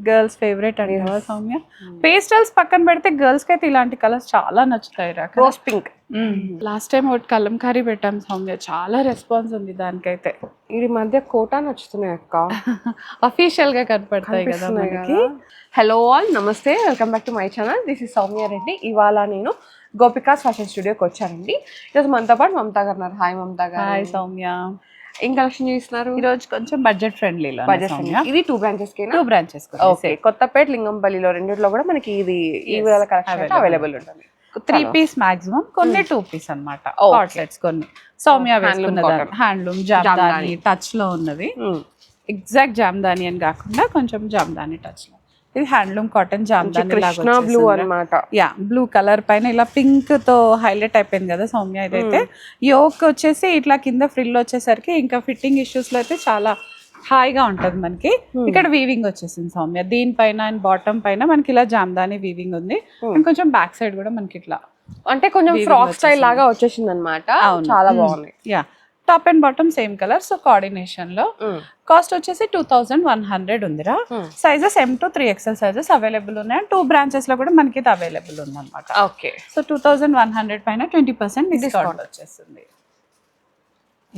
Girls favourite అంటావా Soumya? Pastels పక్కన పెడితే గర్ల్స్ కి అయితే ఇలాంటి కలర్స్ చాలా నచ్చుతాయి రా. Rose pink. లాస్ట్ టైం ఒకటి కలంకారీ పెట్టాం సౌమ్య, చాలా రెస్పాన్స్ ఉంది దానికైతే. ఈ మధ్య కోటా నచ్చుతున్నాయి అక్క. అఫీషియల్ గా కనపడతాయి కదా మనకి. హలో ఆల్, నమస్తే, welcome back to my channel. This is Soumya Reddy. ఇవాళ నేను గోపికాస్ ఫ్యాషన్ స్టూడియోకి వచ్చానండి. ఈరోజు మనతో పాటు మమతా గారు ఉన్నారు. హాయ్ మమతా గారు. హాయ్ సౌమ్య. ఏం కలెక్షన్ చూస్తున్నారు ఈ రోజు? కొంచెం బడ్జెట్ ఫ్రెండ్లీ. ఇది 2 branches కి 2 branches. ఓకే, కొత్తపేట లింగంపల్లిలో రెండిట్లో కూడా మనకి ఇది ఈ విధాల కలెక్షన్ అవైలబుల్ ఉంటుంది. 3 piece మాక్సిమం, కొన్ని 2 piece అన్నమాట. కార్డ్ సెట్స్ కొన్ని సౌమ్య వేసుకున్నది హ్యాండ్లూమ్ జామ్దాని టచ్ లో ఉన్నది. ఎగ్జాక్ట్ జామ్దాని అని కాకుండా కొంచెం జామ్దాని టచ్ లో. ఇది హ్యాండ్లూమ్ కాటన్ జామ్దాని లాగా బ్లూ అన్నమాట. యా, బ్లూ కలర్ పైన ఇలా పింక్ తో హైలైట్ అయిపోయింది కదా సౌమ్య. ఇదైతే యోక్ వచ్చేసి ఇట్లా కింద ఫ్రిల్ వచ్చేసరికి ఇంకా ఫిట్టింగ్ ఇష్యూస్ లో అయితే చాలా హాయిగా ఉంటది మనకి. ఇక్కడ వీవింగ్ వచ్చేసింది సౌమ్య దీనిపైన అండ్ బాటమ్ పైన మనకి ఇలా జామ్దాని వీవింగ్ ఉంది. అండ్ కొంచెం బ్యాక్ సైడ్ కూడా మనకి ఇట్లా అంటే కొంచెం ఫ్రాక్ స్టైల్ లాగా వచ్చేసింది అనమాట. చాలా బాగుంది. Yeah, top and bottom same colour. So coordination లో. కాస్ట్ వచ్చేసి 2100 ఉందిరా. Sizes M to 3XL sizes available ఉన్నాయి. 2 branches లో కూడా మనకి ఇది అవైలబుల్ ఉంది అనమాట. ఓకే, సో 2100 పైన 20% డిస్కౌంట్ వచ్చేస్తుంది.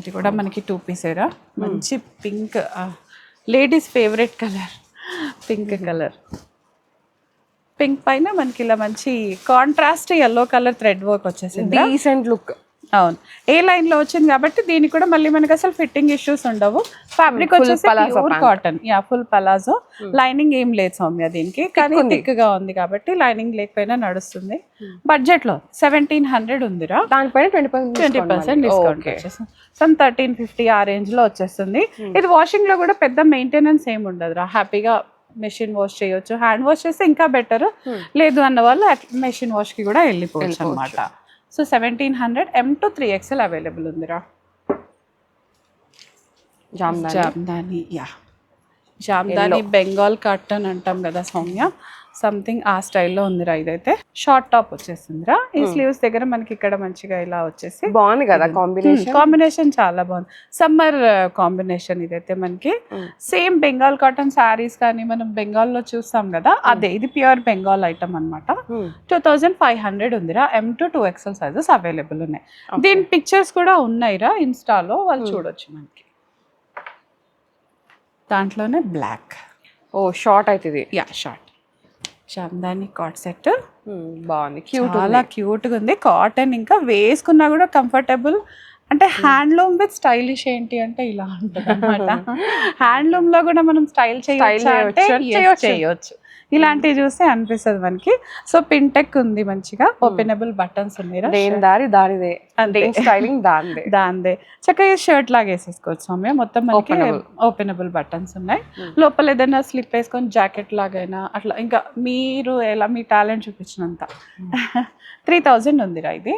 ఇది కూడా మనకి 2 piece ఏరా. మంచి pink, ladies favourite colour pink colour. Pink పైన మనకి ఇలా మంచి contrast yellow colour thread work వచ్చేసింది. Decent look. అవును, ఏ లైన్ లో వచ్చింది కాబట్టి దీనికి కూడా మళ్ళీ మనకి అసలు ఫిట్టింగ్ ఇష్యూస్ ఉండవు. ఫ్యాబ్రిక్ వచ్చేసి pure cotton. Yeah, full palazzo. Lining ఏం లేదు సౌమ్య దీనికి, కానీ థిక్ గా ఉంది కాబట్టి లైనింగ్ లేకపోయినా నడుస్తుంది. బడ్జెట్ లో 1700 ఉందిరా. దానిపైన 20% డిస్కౌంట్ వచ్చేస్తుంది. సమ్ 1350 ఆ రేంజ్ లో వచ్చేస్తుంది. ఇది వాషింగ్ లో కూడా పెద్ద మెయింటెనెన్స్ ఏమి ఉండదురా. హ్యాపీగా మెషిన్ వాష్ చేయొచ్చు. హ్యాండ్ వాష్ చేస్తే ఇంకా బెటర్. లేదు అన్న వాళ్ళు మెషిన్ వాష్ కి కూడా వెళ్ళిపోవచ్చు అనమాట. So 1700 M to 3XL available ఉందిరా. జామ్దాని. యా, జామ్దాని బెంగాల్ కాటన్ అంటాం కదా సౌమ్య, సంథింగ్ ఆ స్టైల్లో ఉందిరా. ఇదైతే షార్ట్ టాప్ వచ్చేసిందిరా. ఈ స్లీవ్స్ దగ్గర మనకి ఇక్కడ మంచిగా ఇలా వచ్చేసి బాగుంది కదా కాంబినేషన్ చాలా బాగుంది. సమ్మర్ కాంబినేషన్ ఇదైతే మనకి. సేమ్ బెంగాల్ కాటన్ శారీస్ కానీ మనం బెంగాల్లో చూస్తాం కదా, అదే ఇది ప్యూర్ బెంగాల్ ఐటమ్ అనమాట. 2500 ఉందిరా. M to 2XL sizes available ఉన్నాయి. దీని పిక్చర్స్ కూడా ఉన్నాయిరా ఇన్స్టాలో, వాళ్ళు చూడొచ్చు మనకి. దాంట్లోనే బ్లాక్. ఓ, షార్ట్ అయితే ఇది. Yeah, short Jamdani card set. బాగుంది, చాలా క్యూట్ గా ఉంది. కాటన్, ఇంకా వేసుకున్నా కూడా కంఫర్టబుల్. అంటే హ్యాండ్లూమ్ విత్ స్టైలిష్ ఏంటి అంటే ఇలా ఉంటుంది అనమాట. హ్యాండ్లూమ్ లో కూడా మనం స్టైల్ చేయొచ్చు. ఇలాంటివి చూస్తే అనిపిస్తుంది మనకి. సో పింటెక్ ఉంది, మంచిగా ఓపెనబుల్ బటన్స్ ఉన్నాయి. దాందే చక్కగా షర్ట్ లాగా వేసేసుకోవచ్చు సౌమ్య. మొత్తం మనకి ఓపెనబుల్ బటన్స్ ఉన్నాయి. లోపల ఏదైనా స్లిప్ వేసుకొని జాకెట్ లాగైనా అట్లా, ఇంకా మీరు ఎలా మీ టాలెంట్ చూపించినంత. 3000 ఉందిరా ఇది.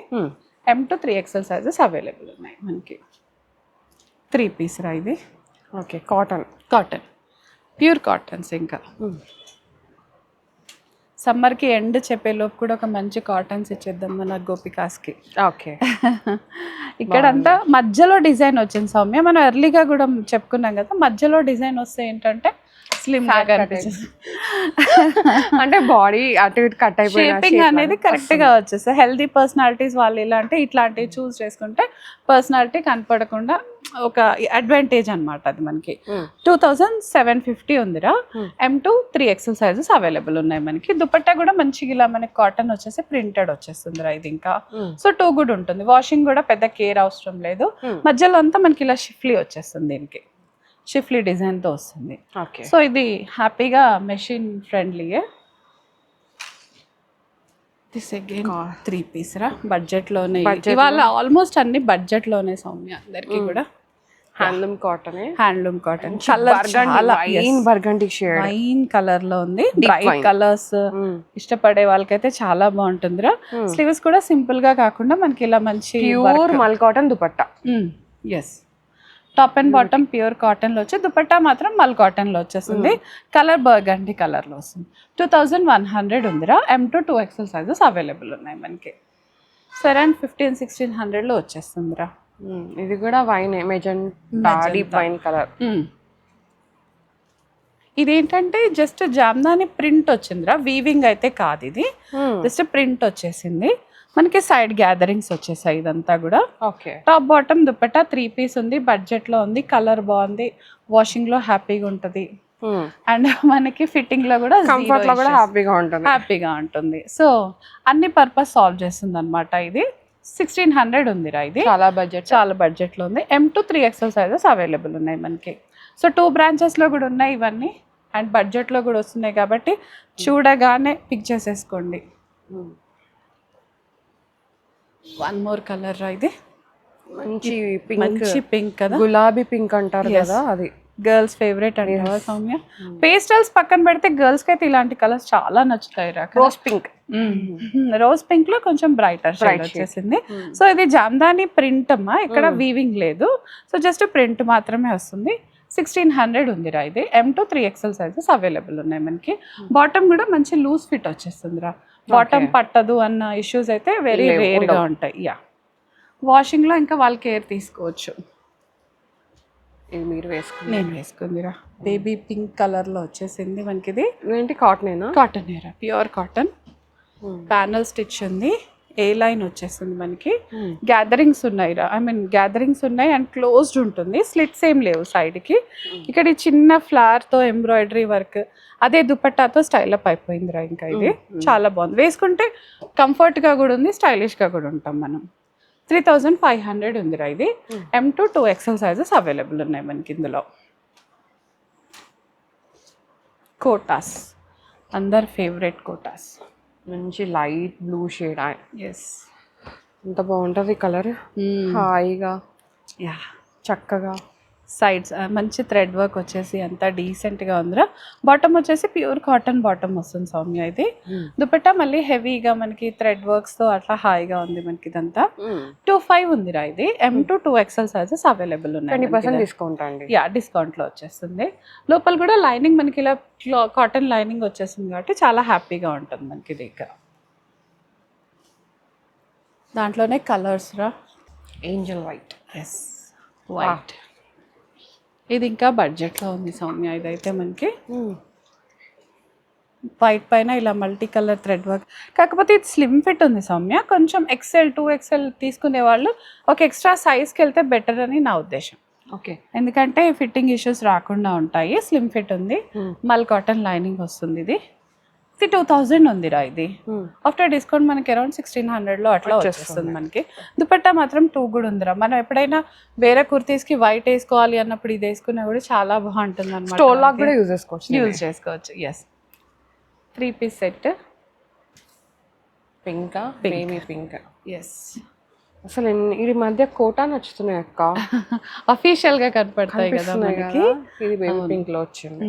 M to 3XL sizes available ఉన్నాయి మనకి. 3 piece రా ఇది. Okay, cotton pure cottons. ఇంకా సమ్మర్ కి ఎండ్ చెప్పే లోపు కూడా ఒక మంచి కాటన్స్ ఇచ్చేద్దాం మన గోపికాస్కి. ఓకే, ఇక్కడంతా మధ్యలో డిజైన్ వచ్చింది సౌమ్య. మనం ఎర్లీగా కూడా చెప్పుకున్నాం కదా, మధ్యలో డిజైన్ వస్తే ఏంటంటే స్లిమ్ గా కనిపిస్తుంది. అంటే బాడీ అటు ఇటు కట్ అయిపోయి షేపింగ్ అనేది కరెక్ట్ గా వచ్చేసి హెల్దీ పర్సనాలిటీస్ వాళ్ళు ఇట్లాంటివి చూస్ చేసుకుంటే పర్సనాలిటీ కనపడకుండా ఒక అడ్వాంటేజ్ అనమాట అది మనకి. 2750 ఉందిరా. M to 3XL sizes available ఉన్నాయి మనకి. దుపట్టా కూడా మంచిగా ఇలా మనకి కాటన్ వచ్చేసి ప్రింటెడ్ వచ్చేస్తుందిరా ఇది. ఇంకా సో 2 good ఉంటుంది. వాషింగ్ కూడా పెద్ద కేర్ అవసరం లేదు. మధ్యలో అంతా మనకి ఇలా షిఫ్లీ వచ్చేస్తుంది. దీనికి షిఫ్లీ డిజైన్ తో వస్తుంది. సో ఇది హ్యాపీగా మెషిన్ ఫ్రెండ్లీయే. దిస్ అగైన్ 3 piece రా. బడ్జెట్ లోనే ఇవాళ ఆల్మోస్ట్ అన్ని బడ్జెట్ లోనే సౌమ్య అందరికి కూడా. హ్యాండ్లూమ్ కాటన్ వైన్ కలర్ లో ఉంది. బ్రైట్ కలర్స్ ఇష్టపడే వాళ్ళకైతే చాలా బాగుంటుందిరా. స్లీవ్స్ కూడా సింపుల్ గా కాకుండా మనకి ఇలా మంచి pure mul cotton dupatta. Yes, top and bottom pure cotton లో వచ్చి దుపట్టా మాత్రం మల్ కాటన్ లో వచ్చేస్తుంది. కలర్ బర్గండి కలర్ లో వస్తుంది. 2100 ఉందిరా. M to 2XL sizes available ఉన్నాయి మనకి. సరే, 1500-1600 లో వచ్చేస్తుందిరా. ఇది కూడా wine magenta deep wine colour. ఇదేంటంటే జస్ట్ జామ్దాని ప్రింట్ వచ్చిందిరా, వీవింగ్ అయితే కాదు, ఇది జస్ట్ ప్రింట్ వచ్చేసింది మనకి. సైడ్ గ్యాదరింగ్స్ వచ్చేసాయి ఇదంతా కూడా. Okay. Top bottom dupatta 3 piece ఉంది, బడ్జెట్ లో ఉంది, కలర్ బాగుంది, వాషింగ్ లో హ్యాపీగా ఉంటది అండ్ మనకి ఫిట్టింగ్ లో కూడా కంఫర్ట్ లో కూడా హ్యాపీగా ఉంటుంది. సో అన్ని పర్పస్ సాల్వ్ చేస్తుంది అనమాట. ఇది 1600 ఉందిరా, ఇది చాలా బడ్జెట్ లో ఉంది. M2 3XL సైజెస్ అవైలబుల్ ఉన్నాయి మనకి. సో 2 బ్రాంచెస్ లో కూడా ఉన్నాయి ఇవన్నీ అండ్ బడ్జెట్ లో కూడా వస్తున్నాయి కాబట్టి చూడగానే పిక్ చేసేసుకోండి. వన్ మోర్ కలర్ రా, ఇది మంచి పింక్ కదా, గులాబీ పింక్ అంటారు కదా, అది గర్ల్స్ ఫేవరెట్ అంటావా సౌమ్య? పేస్టల్స్ పక్కన పెడితే గర్ల్స్ కి అయితే ఇలాంటి కలర్స్ చాలా నచ్చుతాయి రా. రోజ్ పింక్ లో కొంచెం బ్రైటర్ షేడ్ వచ్చేసింది. సో ఇది జామ్దాని ప్రింట్ అమ్మా, ఇక్కడ వీవింగ్ లేదు, సో జస్ట్ ప్రింట్ మాత్రమే వస్తుంది. 1600 ఉందిరా ఇది. M2 3XL సైజెస్ అవైలబుల్ ఉన్నాయి మనకి. బాటమ్ కూడా మంచి లూజ్ ఫిట్ వచ్చేస్తుంది రా, బాటమ్ పట్టదు అన్న ఇష్యూస్ అయితే వెరీ రేర్ గా ఉంటాయి. యా, వాషింగ్ లో ఇంకా వాళ్ళు కేర్ తీసుకోవచ్చు. ఇది మీరు నేను వేసుకుందిరా, బేబీ పింక్ కలర్ లో వచ్చేసింది మనకి. ఇది ఏంటి కాటన్ ఏరా, ప్యూర్ కాటన్, ప్యానల్ స్టిచ్ ఉంది, ఏ లైన్ వచ్చేస్తుంది మనకి. గ్యాదరింగ్స్ ఉన్నాయి రా, గ్యాదరింగ్స్ ఉన్నాయి అండ్ క్లోజ్డ్ ఉంటుంది, స్లిట్స్ ఏం లేవు సైడ్ కి. ఇక్కడ ఈ చిన్న ఫ్లవర్ తో ఎంబ్రాయిడరీ వర్క్, అదే దుపట్టాతో స్టైల్ అప్ అయిపోయిందిరా. ఇంకా ఇది చాలా బాగుంది, వేసుకుంటే కంఫర్ట్ గా కూడా ఉంది, స్టైలిష్ గా కూడా ఉంటాం మనం. 3500 ఉందిరా ఇది. M2 2XL సైజెస్ అవైలబుల్ ఉన్నాయి మనకి ఇందులో. కోటాస్, అందరు ఫేవరెట్ కోటాస్, మంచి లైట్ బ్లూ షేడ్. ఎస్, ఎంత బాగుంటుంది కలర్, హాయిగా చక్కగా. సైడ్స్ మంచి థ్రెడ్ వర్క్ వచ్చేసి అంతా డీసెంట్గా ఉందిరా. బాటమ్ వచ్చేసి ప్యూర్ కాటన్ బాటమ్ వస్తుంది సౌమ్య. ఇది దుపట్టా మళ్ళీ హెవీగా మనకి థ్రెడ్ వర్క్స్తో అట్లా హాయిగా ఉంది మనకి. ఇదంతా 25 ఉందిరా ఇది. M2 2XL సైజెస్ అవైలబుల్ ఉన్నాయి. 20% డిస్కౌంట్ అండి. యా, డిస్కౌంట్లో వచ్చేస్తుంది. లోపల కూడా లైనింగ్ మనకి ఇలా కాటన్ లైనింగ్ వచ్చేస్తుంది కాబట్టి చాలా హ్యాపీగా ఉంటుంది మనకి. ఇది ఇక దాంట్లోనే కలర్స్ రా, ఏంజల్ వైట్. Yes, white. ఇది ఇంకా బడ్జెట్లో ఉంది సౌమ్య. ఇదైతే మనకి వైట్ పైన ఇలా మల్టీ కలర్ థ్రెడ్ వర్క్, కాకపోతే ఇది స్లిమ్ ఫిట్ ఉంది సౌమ్య. కొంచెం XL 2XL తీసుకునే వాళ్ళు ఒక ఎక్స్ట్రా సైజ్కి వెళ్తే బెటర్ అని నా ఉద్దేశం. ఓకే, ఎందుకంటే ఫిట్టింగ్ ఇష్యూస్ రాకుండా ఉంటాయి. స్లిమ్ ఫిట్ ఉంది, మల్ కాటన్ లైనింగ్ వస్తుంది. ఇది 2000 ఉందిరా ఇది. ఆఫ్టర్ డిస్కౌంట్ మనకి అరౌండ్ 1600 లో అట్లా వచ్చేస్తుంది మనకి. దుపట్టా మాత్రం 2 కూడా ఉందిరా. మనం ఎప్పుడైనా వేరే కుర్తీస్ కి వైట్ వేసుకోవాలి అన్నప్పుడు ఇది వేసుకున్నా కూడా చాలా బాగుంటుంది అనమాట. యూజ్ చేసుకోవచ్చు. Yes, 3 piece set, pink, baby pink. Yes, అసలు ఈ మధ్య కోటా నచ్చుతున్నాయి అక్క, అఫీషియల్ గా కనపడతాయి కదా మనకి. ఇది బేబీ పింక్ లో వచ్చింది,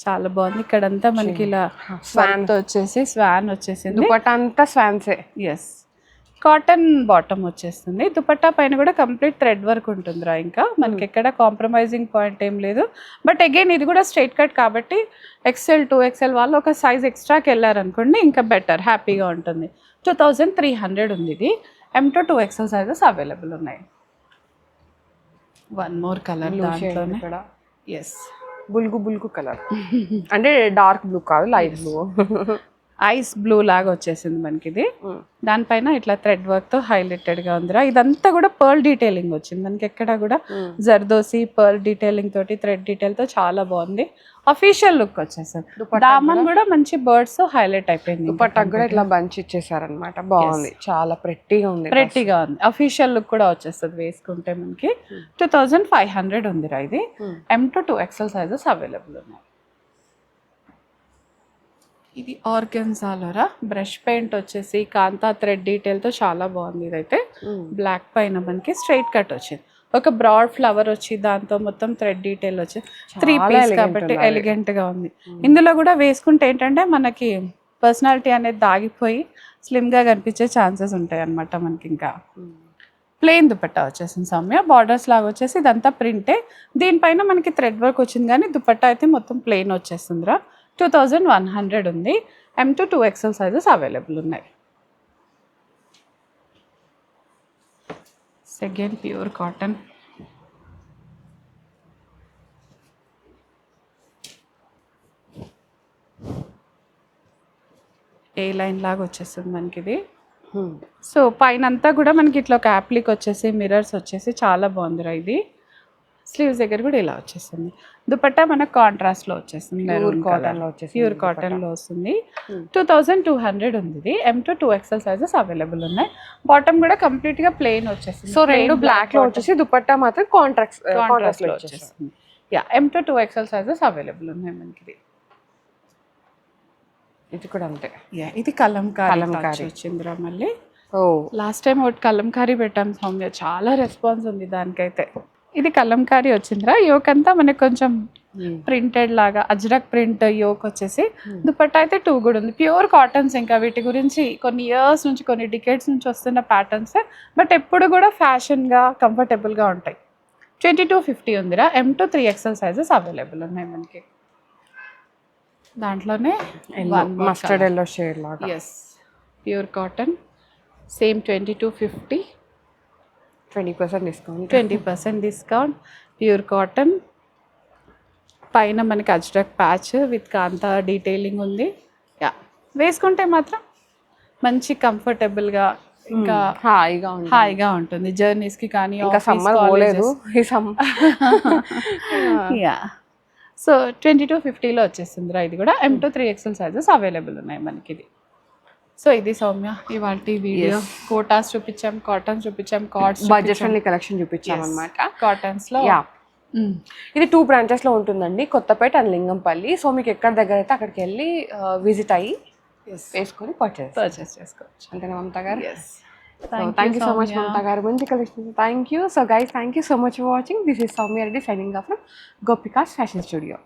చాలా బాగుంది. ఇక్కడంతా మనకి ఇలా స్వాన్ వచ్చేసి స్వాన్ వచ్చేసింది. దుపట్టా అంతా స్వాన్సే. ఎస్, కాటన్ బాటమ్ వచ్చేస్తుంది. దుపట్టా పైన కూడా కంప్లీట్ థ్రెడ్ వర్క్ ఉంటుందిరా. ఇంకా మనకి ఎక్కడ కాంప్రమైజింగ్ పాయింట్ ఏం లేదు. బట్ అగైన్ ఇది కూడా స్ట్రైట్ కట్ కాబట్టి XL 2XL వాళ్ళు ఒక సైజ్ ఎక్స్ట్రాకి వెళ్ళారనుకోండి ఇంకా బెటర్, హ్యాపీగా ఉంటుంది. 2300 ఉంది ఇది. M2 2XL సైజెస్ అవైలబుల్ ఉన్నాయి. వన్ మోర్ కలర్ దాంట్లోనే. ఎస్, బుల్గు కలర్ అంటే డార్క్ బ్లూ కాదు, లైట్ బ్లూ, ఐస్ బ్లూ లాగా వచ్చేసింది మనకి. ఇది దానిపైన ఇట్లా థ్రెడ్ వర్క్ తో హైలైటెడ్ గా ఉందిరా. ఇదంతా కూడా పర్ల్ డీటెయిలింగ్ వచ్చింది మనకి. ఎక్కడ కూడా జర్దోసి పర్ల్ డీటెయిలింగ్ తోటి థ్రెడ్ డీటెయిల్ తో చాలా బాగుంది. అఫీషియల్ లుక్ వచ్చేసింది. దామన్ కూడా మంచి బర్డ్స్ తో హైలైట్ అయిపోయింది. దుపట్టా కూడా ఇట్లా బంచ్ ఇచ్చేసారనమాట. బాగుంది, చాలా ప్రెట్టీగా ఉంది. అఫీషియల్ లుక్ కూడా వచ్చేస్తుంది వేసుకుంటే మనకి. 2500 ఉందిరా ఇది. M2 2XL సైజెస్ అవైలబుల్ ఉన్నాయి. ఇది ఆర్గన్జాలోరా, బ్రష్ పెయింట్ వచ్చేసి కాంతా థ్రెడ్ డీటెయిల్ తో చాలా బాగుంది. ఇదైతే బ్లాక్ పైన మనకి స్ట్రైట్ కట్ వచ్చింది, ఒక బ్రాడ్ ఫ్లవర్ వచ్చి దాంతో మొత్తం థ్రెడ్ డీటెయిల్ వచ్చి 3 పీస్ కాబట్టి ఎలిగెంట్ గా ఉంది. ఇందులో కూడా వేసుకుంటే ఏంటంటే మనకి పర్సనాలిటీ అనేది దాగిపోయి స్లిమ్ గా కనిపించే ఛాన్సెస్ ఉంటాయి అన్నమాట మనకి. ఇంకా ప్లెయిన్ దుపట్టా వచ్చేసింది సౌమ్య. బార్డర్స్ లాగా వచ్చేసి ఇదంతా ప్రింటే, దీనిపైన మనకి థ్రెడ్ వర్క్ వచ్చింది కానీ దుపట్టా అయితే మొత్తం ప్లెయిన్ వచ్చేస్తుందిరా. 2100 ఉంది. M2 2XL సైజెస్ అవైలబుల్ ఉన్నాయి. సెకండ్ ప్యూర్ కాటన్, ఏ లైన్ లాగా వచ్చేస్తుంది మనకి ఇది. సో పైన అంతా కూడా మనకి ఇట్లా ఒక యాప్లిక్ వచ్చేసి మిర్రర్స్ వచ్చేసి చాలా బాగుందిరా ఇది. స్లీవ్స్ దగ్గర కూడా ఇలా వచ్చేస్తుంది. దుపట్టా మనకు కాంట్రాస్ట్లో వచ్చేస్తుంది, ప్యూర్ కాటన్లో వస్తుంది. 2200 ఉంది ఇది. M to 2XL sizes available ఉన్నాయి. బాటమ్ కూడా కంప్లీట్గా ప్లెయిన్ వచ్చేస్తుంది. సో రెండు బ్లాక్లో వచ్చేసి దుపట్టా మాత్రం కాంట్రాస్ట్లో వచ్చేస్తుంది. Yeah, M to 2XL sizes available ఉన్నాయి మనకి ఇది. ఇది కూడా అంతే. యా, ఇది కలంకారీ వచ్చిందిరా మళ్ళీ. ఓ, లాస్ట్ టైం ఒకటి కలంకారీ పెట్టాం సౌమ్య, చాలా రెస్పాన్స్ ఉంది దానికైతే. ఇది కలంకారీ వచ్చిందిరా. యోక్ అంతా మనకి కొంచెం ప్రింటెడ్ లాగా అజ్రక్ ప్రింట్ యోక్ వచ్చేసి. దుపట్టా అయితే 2 కూడా ఉంది. Pure cottons. ఇంకా వీటి గురించి కొన్ని ఇయర్స్ నుంచి, కొన్ని డికేడ్స్ నుంచి వస్తున్న ప్యాటర్న్స్, బట్ ఎప్పుడు కూడా ఫ్యాషన్గా కంఫర్టబుల్గా ఉంటాయి. 2250 ఉందిరా. M to 3XL sizes available ఉన్నాయి మనకి. దాంట్లోనే మస్టర్డ్ ఎల్లో షేడ్ లాగా. Yes, pure cotton. Same 2250, 20% discount. 20% discount. Pure cotton. పైన మనకి ajrakh patch with kantha detailing ఉంది. యా, వేసుకుంటే మాత్రం మంచి కంఫర్టబుల్గా ఇంకా హాయిగా ఉంటుంది జర్నీస్కి కానీ. ఇంకా సమ్మర్ పోలేదు ఈ సమ్మర్. యా, సో 2250లో వచ్చేస్తుందిరా ఇది కూడా. M to 3XL sizes available ఉన్నాయి మనకి ఇది. సో ఇది సౌమ్య ఇవాళ వీడియో. కోటాస్ చూపించాం, కాటన్స్ చూపించాం, కార్డ్స్, బడ్జెట్ ఫ్రెండ్లీ కలెక్షన్ చూపించాం అనమాట కాటన్స్లో. ఇది 2 బ్రాంచెస్లో ఉంటుందండి, కొత్తపేట అండ్ లింగంపల్లి. సో మీకు ఎక్కడ దగ్గర అయితే అక్కడికి వెళ్ళి విజిట్ అయ్యి వేసుకొని పర్చేస్ చేసుకోవచ్చు. అంతేనా మమతా గారు? Thank you so much Mamata గారు, మంచి collection. Thank you. So guys, thank you so much for watching. This is Soumya Reddy signing off from gopikas fashion studio.